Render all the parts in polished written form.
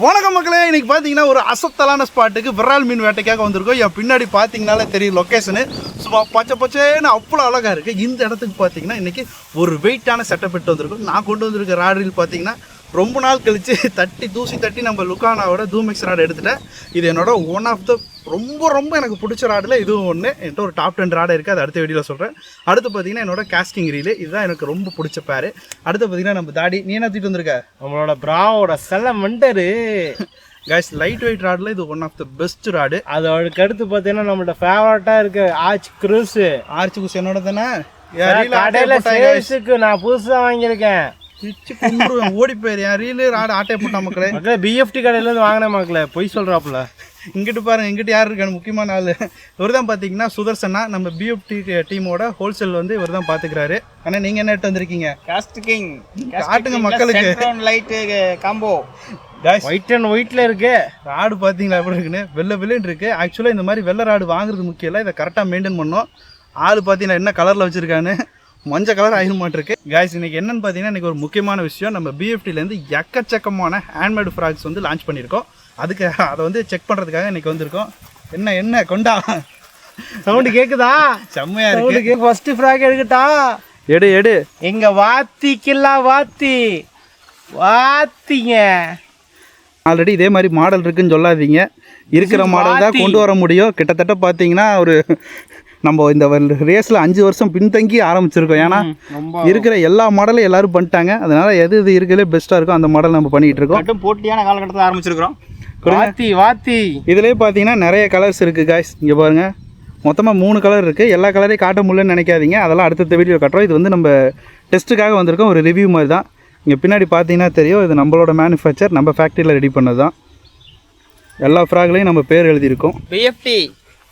வணக்கம் மக்களே, இன்னைக்கு பார்த்தீங்கன்னா ஒரு அசத்தலான ஸ்பாட்டுக்கு விரால் மீன் வேட்டைக்காக வந்திருக்கோம். என் பின்னாடி பார்த்தீங்கனாலே தெரியும் லொக்கேஷனு சும்மா பச்சை பச்சேன்னு அவ்வளோ அழகாக இருக்குது. இந்த இடத்துக்கு பார்த்தீங்கன்னா இன்றைக்கி ஒரு வெயிட்டான செட்டப் எடுத்து வந்திருக்கோம். நான் கொண்டு வந்திருக்க ராடில் பார்த்தீங்கன்னா ரொம்ப நாள் கழித்து தூசி தட்டி நம்ம லுக்கானாவோட தூமிக்ஸ் ராடு எடுத்துட்டேன். இது என்னோட ஒன் ஆஃப் த ரொம்ப எனக்கு பிடிச்ச ராடில் இதுவும் ஒன்று. என்கிட்ட ஒரு டாப் 10 ராடு இருக்குது, அது அடுத்த வீடியோவில் சொல்கிறேன். அடுத்து பார்த்தீங்கன்னா என்னோட கேஸ்டிங் ரீலு, இதுதான் எனக்கு ரொம்ப பிடிச்ச பேர். அடுத்து பார்த்தீங்கன்னா நம்ம தாடி. நீ என்ன தூக்கிட்டு வந்திருக்க? நம்மளோட பிராவோட செல்ல மண்டரு கைஸ். லைட் வெயிட் ராடில் இது one of the best rod. அதோடக்கு அடுத்து பார்த்தீங்கன்னா நம்மளோட ஃபேவரட்டாக இருக்கு ஆர்ச் க்ரூஸ். ஆர்ச் க்ரூஸ் என்னோட தானே? கடையில் சேல்ஸுக்கு நான் புதுசாக வாங்கியிருக்கேன். ஓடி போயிரு என் ரீலு ராடு ஆட்டையை போட்டா மக்களே. மக்களே பிஎஃப்டி கடையிலேருந்து வாங்கின மக்களே, பொய் சொல்கிறாப்புல. இங்கிட்டு பாருங்க, இங்கிட்டு யார் இருக்கான்னு முக்கியமான ஆள் இவர் தான். பார்த்தீங்கன்னா சுதர்சனா, நம்ம பிஎஃப்டி டீமோட ஹோல்சேல் வந்து இவர் தான் பார்த்துக்கிறாரு. ஆனால் நீங்கள் என்ன எடுத்து வந்திருக்கீங்க? காஸ்டிங் காட்டுங்க மக்களுக்கு. லைட் காம்போ ஒயிட் அண்ட் ஒயிட்ல இருக்கு ராடு. பார்த்தீங்களா எப்படி இருக்குன்னு? வெள்ளைன்னு இருக்கு. ஆக்சுவலாக இந்த மாதிரி வெள்ளை ராடு வாங்குறது முக்கியம் இல்லை, இதை கரெக்டாக மெயின்டைன் பண்ணோம். ஆள் பார்த்தீங்கன்னா என்ன கலரில் வச்சுருக்கான்னு மஞ்சள் கலர் ஆயிரமாட்டிருக்கு. காய்ஸ் இன்னைக்கு என்னன்னு பார்த்தீங்கன்னா இன்றைக்கி ஒரு முக்கியமான விஷயம். நம்ம பிஎஃப்டிலேருந்து எக்கச்சக்கமான ஹேண்ட்மேடு ஃப்ராக்ஸ் வந்து லான்ச் பண்ணியிருக்கோம். அதுக்கு அதை வந்து செக் பண்ணுறதுக்காக இன்றைக்கி வந்திருக்கோம். என்ன கொண்டா சவுண்டு கேட்குதா? செம்மையாக இருக்கு. ஃபர்ஸ்ட் ஃப்ராக் எடுக்கட்டா? எடு எங்க வாத்திக்கெல்லாம் வாத்திங்க. ஆல்ரெடி இதே மாதிரி மாடல் இருக்குன்னு சொல்லாதீங்க, இருக்கிற மாடல் தான் கொண்டு வர முடியும். கிட்டத்தட்ட பார்த்தீங்கன்னா ஒரு நம்ம இந்த ரேஸில் 5 வருஷம் பின்தங்கி ஆரம்பிச்சிருக்கோம். ஏன்னா இருக்கிற எல்லா மாடலும் எல்லாரும் பண்ணிட்டாங்க. அதனால எது இருக்கிறதே பெஸ்ட்டாக இருக்கும் அந்த மாடல் நம்ம பண்ணிகிட்டு இருக்கோம். போட்டியான காலகட்டத்தில் ஆரம்பிச்சிருக்கிறோம். வாத்தி இதுலேயே பார்த்தீங்கன்னா நிறைய கலர்ஸ் இருக்குது காய்ஸ். இங்கே பாருங்கள், மொத்தமாக 3 கலர் இருக்குது. எல்லா கலரையும் காட்ட முடியலன்னு நினைக்காதீங்க, அதெல்லாம் அடுத்த வீடியோ காட்டுறோம். இது வந்து நம்ம டெஸ்ட்டுக்காக வந்திருக்கோம், ஒரு ரிவ்யூ மாதிரி தான். இங்கே பின்னாடி பார்த்தீங்கன்னா தெரியும், இது நம்மளோட மேனுஃபேக்சர், நம்ம ஃபேக்ட்ரியில் ரெடி பண்ணது தான். எல்லா ஃப்ராக்லையும் நம்ம பேர் எழுதியிருக்கோம். பிஎஃப்டி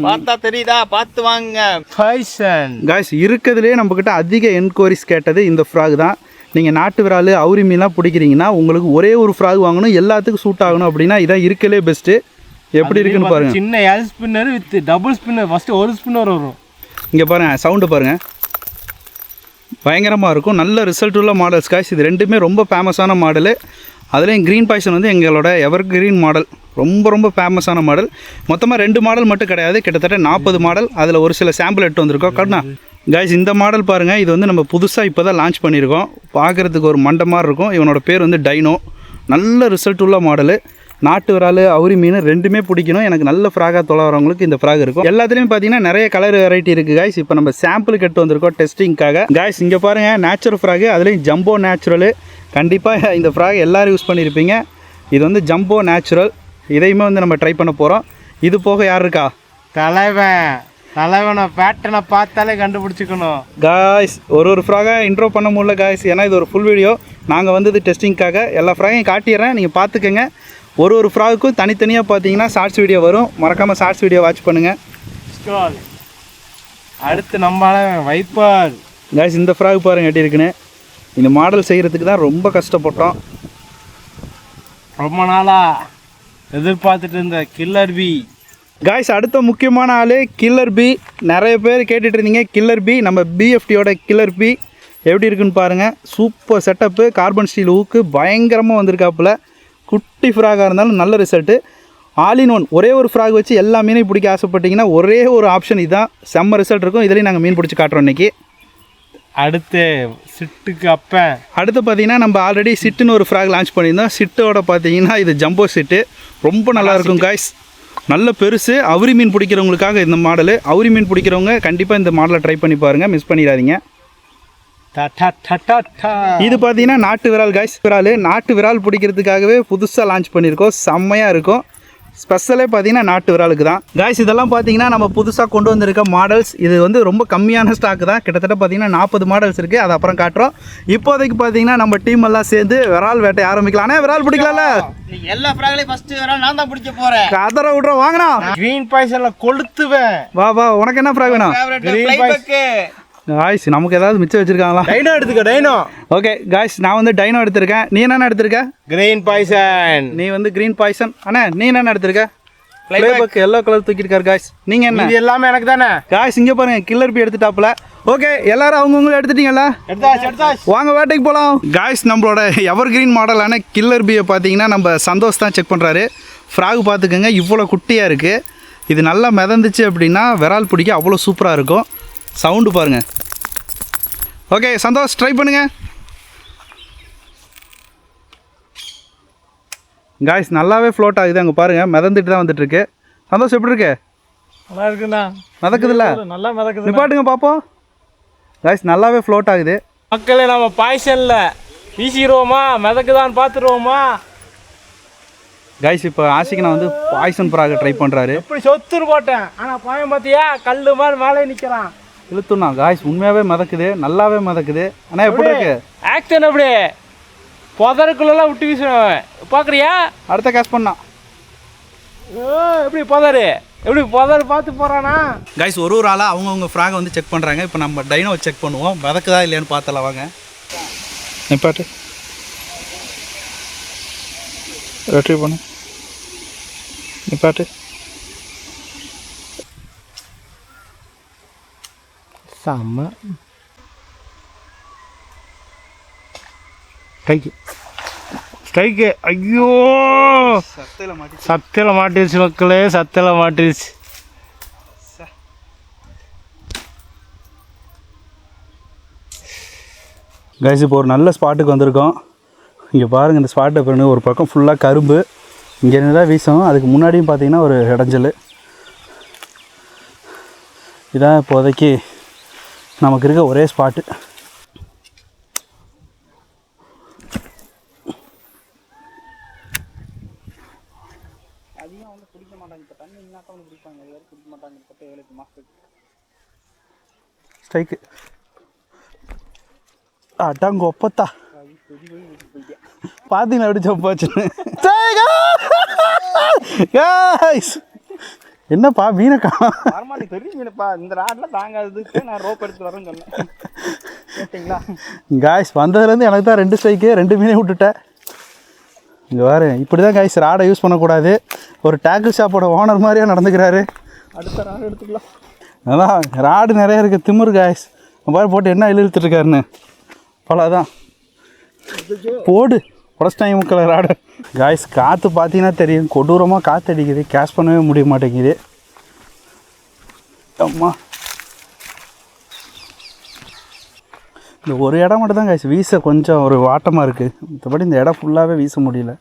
பார்த்தா தெரியுதா? பார்த்து வாங்க காய்ஸ். இருக்கிறதுலே நம்மக்கிட்ட அதிக என்கொயரிஸ் கேட்டது இந்த ஃப்ராக் தான். நீங்கள் நாட்டு விரால் அவுரி மீன்லாம் பிடிக்கிறீங்கன்னா உங்களுக்கு ஒரே ஒரு ஃப்ராக் வாங்கணும், எல்லாத்துக்கும் சூட் ஆகணும் அப்படின்னா இதான் இருக்கலே பெஸ்ட்டு. எப்படி இருக்குன்னு பாருங்கள். சின்ன L spinner with double spinner. First ஒரு ஸ்பின்னர் வரும். இங்கே பாருங்கள், சவுண்டு பாருங்கள், பயங்கரமாக இருக்கும். நல்ல ரிசல்ட் உள்ள மாடல்ஸ் காய்ஸ். இது ரெண்டுமே ரொம்ப ஃபேமஸான மாடலு. அதுலேயும் க்ரீன் பாய்சன் வந்து எங்களோட எவர் கிரீன் மாடல், ரொம்ப ஃபேமஸான மாடல். மொத்தமாக 2 மாடல் மட்டும் கிடையாது, கிட்டத்தட்ட 40 மாடல். அதில் ஒரு சில சாம்பிள் எடுத்து வந்திருக்கோம். கண்ணா காய்ஸ், இந்த மாடல் பாருங்கள். இது வந்து நம்ம புதுசாக இப்போ தான் லான்ச் பண்ணியிருக்கோம். பார்க்குறதுக்கு ஒரு மண்டை மாதிரி இருக்கும். இவனோட பேர் வந்து டைனோ. நல்ல ரிசல்ட் உள்ள மாடலு. நாட்டு விரால் அவுரி மீன் ரெண்டுமே பிடிக்கணும். எனக்கு நல்ல ஃப்ராகாக தொலைவரவங்களுக்கு இந்த ஃப்ராக் இருக்கும். எல்லாத்துலேயும் பார்த்தீங்கன்னா நிறைய கலர் வெரைட்டி இருக்குது காய்ஸ். இப்போ நம்ம சாம்பிளுக்கு எடுத்து வந்திருக்கோம் டெஸ்டிங்காக. காய்ஸ் இங்கே பாருங்கள், நேச்சுரல் ஃப்ராகு, அதுலேயும் ஜம்போ நேச்சுரலு. கண்டிப்பாக இந்த ஃப்ராக் எல்லோரும் யூஸ் பண்ணியிருப்பீங்க. இது வந்து ஜம்போ நேச்சுரல். இதையுமே வந்து நம்ம ட்ரை பண்ண போகிறோம். இது போக யார் இருக்கா? தலைவனை பேட்டனை பார்த்தாலே கண்டுபிடிச்சிக்கணும் காய்ஸ். ஒரு ஃப்ராகாக இன்ட்ரோ பண்ண முடியல காய்ஸ், ஏன்னா இது ஒரு ஃபுல் வீடியோ. நாங்கள் வந்து டெஸ்டிங்காக எல்லா ஃப்ராகையும் காட்டிடுறேன், நீங்கள் பார்த்துக்கங்க. ஒரு ஃப்ராகுக்கும் தனித்தனியாக பார்த்தீங்கன்னா ஷார்ட்ஸ் வீடியோ வரும். மறக்காமல் ஷார்ட்ஸ் வீடியோ வாட்ச் பண்ணுங்கள். அடுத்து நம்மளால வைப்பார் காய்ஸ். இந்த ஃப்ராக் பாருங்கள் எப்படி இருக்குன்னு. இந்த மாடல் செய்கிறதுக்கு தான் ரொம்ப கஷ்டப்பட்டோம். ரொம்ப நாளாக எதிர்பார்த்துட்டு இருந்த கில்லர் பி காய்ஸ். அடுத்த முக்கியமான ஆள் கில்லர் பி. நிறைய பேர் கேட்டுட்டு இருந்தீங்க கில்லர் பி. நம்ம பிஎஃப்டியோட கில்லர் பி எப்படி இருக்குன்னு பாருங்கள். சூப்பர் செட்டப்பு, கார்பன் ஸ்டீல் ஊக்கு பயங்கரமாக வந்திருக்காப்புல. குட்டி ஃப்ராகாக இருந்தாலும் நல்ல ரிசல்ட்டு. ஆல் இன் ஒன், ஒரே ஒரு ஃப்ராக் வச்சு எல்லா மீனையும் பிடிக்க ஆசைப்பட்டீங்கன்னா ஒரே ஒரு ஆப்ஷன் இதுதான். செம்ம ரிசல்ட் இருக்கும். இதுலேயும் நாங்கள் மீன் பிடிச்சி காட்டுறோம் இன்றைக்கி. அடுத்து சிட்டுக்கு அப்போ அடுத்து பார்த்தீங்கன்னா நம்ம ஆல்ரெடி சிட்டுன்னு ஒரு ஃப்ராக் லான்ச் பண்ணியிருந்தோம். சிட்டோட பார்த்தீங்கன்னா இது ஜம்போ சிட்டு, ரொம்ப நல்லாயிருக்கும் காய்ஸ். நல்ல பெருசு. அவுரி மீன் பிடிக்கிறவங்களுக்காக இந்த மாடலு. அவுரி மீன் பிடிக்கிறவங்க கண்டிப்பாக இந்த மாடலை ட்ரை பண்ணி பாருங்கள், மிஸ் பண்ணிடாதீங்க. இது பார்த்தீங்கன்னா நாட்டு விரால் காய்ஸ். நாட்டு விரால் பிடிக்கிறதுக்காகவே புதுசாக லான்ச் பண்ணியிருக்கோம். செம்மையாக இருக்கும். ஸ்பெஷலே பார்த்தீங்கன்னா நாட்டு விராலுக்கு தான் காய்ஸ். இதெல்லாம் பார்த்தீங்கன்னா நம்ம புதுசாக கொண்டு வந்திருக்க மாடல்ஸ். இது வந்து ரொம்ப கம்மியான ஸ்டாக்கு தான். கிட்டத்தட்ட பார்த்தீங்கன்னா 40 மாடல்ஸ் இருக்குது, அது அப்புறம் காட்டுறோம். இப்போதைக்கு பார்த்தீங்கன்னா நம்ம டீம் எல்லாம் சேர்ந்து விரால் வேட்டை ஆரம்பிக்கலாம். ஆனால் விரால் பிடிக்கலாம்ல? எல்லா ஃப்ராக்லையும் ஃபர்ஸ்ட் விரால் நான் தான் பிடிக்க போகிறேன். கதற விட்றோம், வாங்கினா கிரீன் பாய்சன்ல கொளுத்துவேன். வா உனக்கு என்ன ஃப்ராக் வேணும்? காய்ஸ் நமக்கு ஏதாவது மிச்சம் வச்சிருக்காங்களா? டைனோ எடுத்துக்க. டைனோ. ஓகே காய்ஸ், நான் வந்து டைனோ எடுத்திருக்கேன். நீ என்ன எடுத்திருக்க? Green poison. நீ வந்து கிரீன் பாய்சன். அண்ணா நீ என்ன எடுத்திருக்க? ப்ளேபேக் எல்லோ கலர் தூக்கியிருக்காரு காய்ஸ். நீங்கள் என்ன இது எல்லாமே எனக்கு தானே. காய்ஸ் இங்கே பாருங்க கில்லர் பி எடுத்துட்டாப்புல. ஓகே எல்லாரும் அவங்கவுங்கள எடுத்துட்டீங்களா? எடுத்தாச்சு. வாங்க வேட்டைக்கு போகலாம். காய்ஸ் நம்மளோட எவர் கிரீன் மாடலான கில்லர் பியை பார்த்தீங்கன்னா நம்ம சந்தோஷ் தான் செக் பண்ணுறாரு. ஃப்ராக் பார்த்துக்கோங்க இவ்வளோ குட்டியாக இருக்குது. இது நல்லா மிதந்துச்சு அப்படின்னா விரால் பிடிக்க அவ்வளோ சூப்பராக இருக்கும். சவுண்டு பாருங்கள். ஓகே சந்தோஷ் ட்ரை பண்ணுங்கள். காய்ஸ் நல்லாவே ஃப்ளோட் ஆகுது. அங்கே பாருங்கள் மிதந்துட்டு தான் வந்துட்டுருக்கு. சந்தோஷ் எப்படி இருக்கு? நல்லா இருக்குண்ணா. மிதக்குதுல்ல? நல்லா மிதக்குது. நிப்பாட்டுங்க பார்ப்போம். காய்ஸ் நல்லாவே ஃப்ளோட் ஆகுது. மக்களே நம்ம பாய்ச்சல்ல வீசிடுவோமா மிதக்குதான்னு பார்த்துருவோமா? காய்ஸ் இப்போ ஆஷிக் நான் வந்து பாய்சன் ஃப்ராகை ட்ரை பண்ணுறாரு. எப்படி சொத்துரு போட்டேன் ஆனால் பாயம் பார்த்தியா கல் மாதிரி மேலே நிற்கிறான். இழுத்துனா காய்ஸ் உண்மையாகவே மிதக்குது, நல்லாவே மிதக்குது. ஆனால் எப்படி இருக்கு ஆக்ஷன்? எப்படி புதருக்குள்ளெல்லாம் விட்டு வீசுவேன் பார்க்குறியா? அடுத்த கேஷ் பண்ணான். எப்படி புதரு எப்படி புதரு பார்த்து போகிறானா? காய்ஸ் ஒரு ஆளாக அவங்கவுங்க ஃப்ராகை வந்து செக் பண்ணுறாங்க. இப்போ நம்ம டைனோவை செக் பண்ணுவோம் மிதக்குதா இல்லையான்னு பார்த்தலாம் வாங்க. நிப்பாட்டு ரெட்ரீவ் பண்ணு. நிப்பாட்டு. செம்ம ஸ்ட்ரைக்கு. ஐயோ சத்தியில் மாட்டிருச்சு மக்களே, சத்தியில் மாட்டிருச்சு. காய்ஸ் இப்போ ஒரு நல்ல ஸ்பாட்டுக்கு வந்திருக்கோம். இங்கே பாருங்கள் இந்த ஸ்பாட்டை பாருங்க. ஒரு பக்கம் ஃபுல்லாக கரும்பு, இங்கே இருந்து தான் வீசும். அதுக்கு முன்னாடியும் பார்த்தீங்கன்னா ஒரு இடைஞ்சல். இதான் இப்போதைக்கு நமக்கு இருக்க ஒரே ஸ்பாட்டு. ஸ்ட்ரைக்கு அட்டாங்க ஒப்பத்தா பார்த்தீங்களா எப்படி ஜம்பாச்சுன்னு. என்னப்பா மீனக்கா பெரிய மீனப்பா இந்த ராட்டில் தாங்காததுக்கு நான் ரோப் எடுத்து வரேன்னு சொன்னேன். கேட்டிங்களா? காய்ஸ் வந்ததுலேருந்து எனக்கு தான் 2 ஸ்ட்ரைக்கு 2 மீனே விட்டுட்டேன். இங்கே வேறு இப்படி தான் காய்ஸ் ராடை யூஸ் பண்ணக்கூடாது. ஒரு டேக்கிள் ஷாப்போட ஓனர் மாதிரியாக நடந்துக்கிறாரு. அடுத்த ராடு எடுத்துக்கலாம். அதான் ராடு நிறைய இருக்குது. திமிரு காய்ஸ் மாதிரி போட்டு என்ன இழுத்துட்ருக்காருன்னு பலாதான் போடு உடச்சிட்டாங்க மக்களை ராடு. காய்ஸ் காற்று பார்த்தீங்கன்னா தெரியும், கொடூரமாக காற்று அடிக்குது. கேஷ் பண்ணவே முடிய மாட்டேங்குது. அம்மா இந்த ஒரு இடம் மட்டும் தான் காய்ஸ் வீச கொஞ்சம் ஒரு வாட்டமாக இருக்குது. மற்றபடி இந்த இடம் ஃபுல்லாகவே வீச முடியல.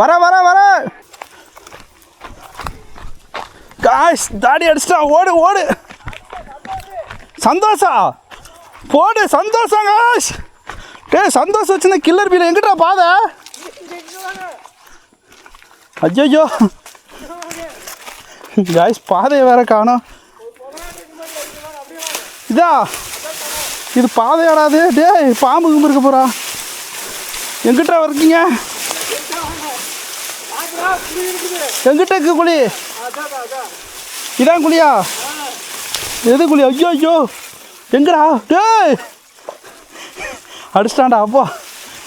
வர வர வர காய்ஸ் தாடி அடிச்சிட்டா. ஓடு ஓடு சந்தோஷா போடு சந்தோஷம் காய்ஸ். சந்தோஷம் வச்சுருந்த கில்லர் பீல எங்கிட்டா பாதை? ஐயோ காய்ஸ் பாதையை வேற காணோம். இதா இது பாதையாடாது. பாம்பு கும்பு இருக்க போறா. எங்கிட்ட இருக்கீங்க? எங்கிட்ட இருக்கு குழி? இதான் குழியா? எது குழி? ஐயோ ஐயோ எங்கடா? அடிச்சிட்டான்டா அப்போ.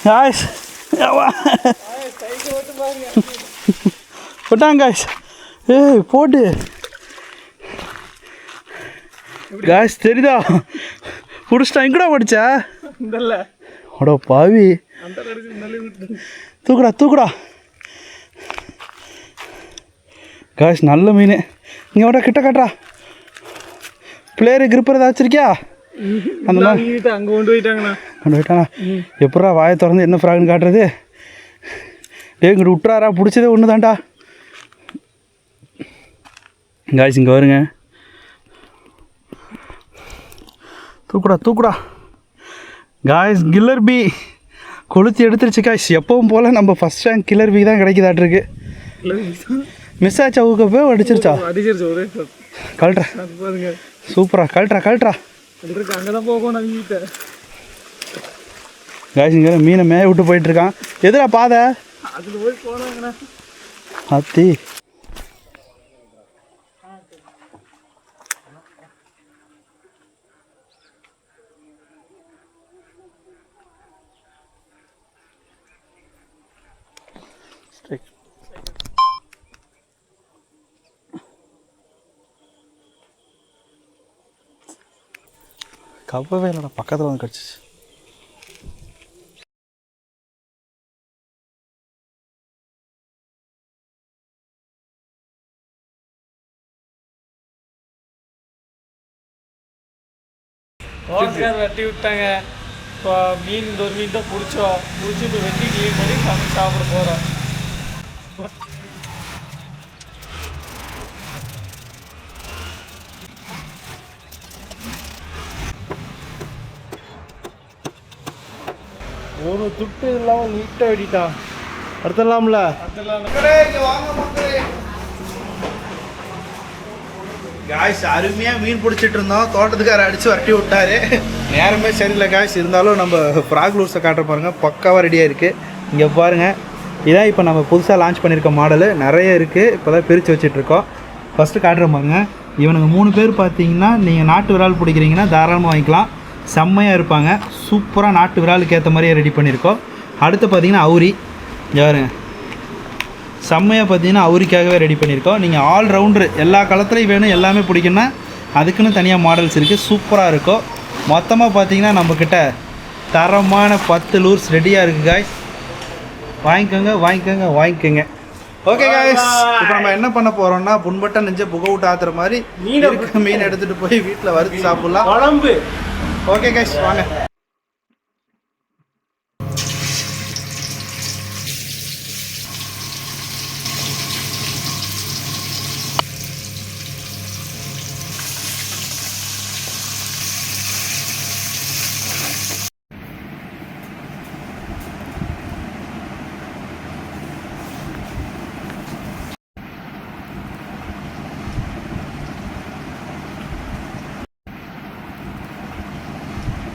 காய்ஸ் போட்டாங்க காய்ஸ். போட்டு காய்ஸ் தெரியுதா? பிடிச்சிட்டான். எங்கடா படிச்சா? அடோ பாவி. தூக்குடா தூக்குடா. காய்ஸ் நல்ல மீன். இங்கே விட கிட்ட காட்டுறா. பிளேயரு கிரிப்பர் ஏதாவது வச்சிருக்கியா? அந்த மாதிரி அங்கே கொண்டு போயிட்டாங்கண்ணா. கொண்டு போயிட்டானா? எப்படா வாயை திறந்து என்ன ஃப்ராக்னு காட்டுறது? இங்கிட்டு விட்டுறாரா? பிடிச்சதே ஒன்று தான்டா. காய்ஸ் இங்கே வருங்க. தூக்குடா தூக்குடா. காய்ஸ் கில்லர் பி கொளுத்தி எடுத்துருச்சு காய்ஸ். எப்பவும் போல் நம்ம ஃபஸ்ட் ரேங்க் கில்லர் பி தான் கிடைக்குதாட்டிருக்கு. மிஸ் ஆச்சா? ஊக்க போய் அடிச்சிருச்சா? கழட்டுறா. சூப்பரா கழட்டுறா கழட்டுறா. அங்கே தான் போகணும் வீட்டை. காய்ஸ் இங்கே மீனை மேய விட்டு போயிட்டுருக்கான். எதுடா பாதை? அதில் போய் போனாங்கண்ணா. அத்தி ஸ்ட்ரைக். கவ்வவே இல்லைடா, பக்கத்தில் வந்து கிடச்சிச்சு. தோட்டக்கார் வெட்டி விட்டாங்க. இப்போ மீன் இந்த ஒரு மீன் தான் பிடிச்சோம். பிடிச்சிட்டு வெட்டி க்ளீன் பண்ணி சமைச்சு சாப்பிட போகிறோம். ஒரு துட்டு இல்லாமல் நீட்டாக வெட்டிட்டான். அடுத்தலாம்ல காய்ஸ் அருமையாக மீன் பிடிச்சிட்டு இருந்தோம். தோட்டத்துக்கார அடித்து வரட்டி விட்டாரு. நேரமே சரியில்லை காய்ஸ். இருந்தாலும் நம்ம ஃப்ராக் லூர்ஸை காட்டுற பாருங்கள், பக்காவாக ரெடியாக இருக்குது. இங்கே பாருங்கள், இதான் இப்போ நம்ம புதுசாக லான்ச் பண்ணியிருக்க மாடலு. நிறைய இருக்குது, இப்போ தான் பிரித்து வச்சிட்ருக்கோம். ஃபஸ்ட்டு காட்டுற பாருங்க, இவனுங்க 3 பேர் பார்த்தீங்கன்னா நீங்கள் நாட்டு விரால் பிடிக்கிறீங்கன்னா தாராளமாக வாங்கிக்கலாம். செம்மையாக இருப்பாங்க. சூப்பராக நாட்டு விராலுக்கு ஏற்ற மாதிரியே ரெடி பண்ணியிருக்கோம். அடுத்து பார்த்தீங்கன்னா அவுரி யாருங்க, செம்மையாக பார்த்தீங்கன்னா அவுரிக்காகவே ரெடி பண்ணியிருக்கோம். நீங்கள் ஆல் ரவுண்டரு எல்லா களத்துலையும் வேணும், எல்லாமே பிடிக்குன்னா அதுக்குன்னு தனியாக மாடல்ஸ் இருக்குது. சூப்பராக இருக்கும். மொத்தமாக பார்த்தீங்கன்னா நம்மக்கிட்ட தரமான 10 லூர்ஸ் ரெடியாக இருக்குது காய்ஸ். வாங்கிக்கோங்க வாங்கிக்கோங்க வாங்கிக்கோங்க. ஓகே காய்ஸ், இப்போ நம்ம என்ன பண்ண போகிறோம்னா புண்பட்ட நெஞ்ச புகை விட்டு ஆத்துற மாதிரி மீன் எடுத்துகிட்டு போய் வீட்டில் வறுத்து சாப்பிட்லாம். குழம்பு. ஓகே காய்ஸ் வாங்க.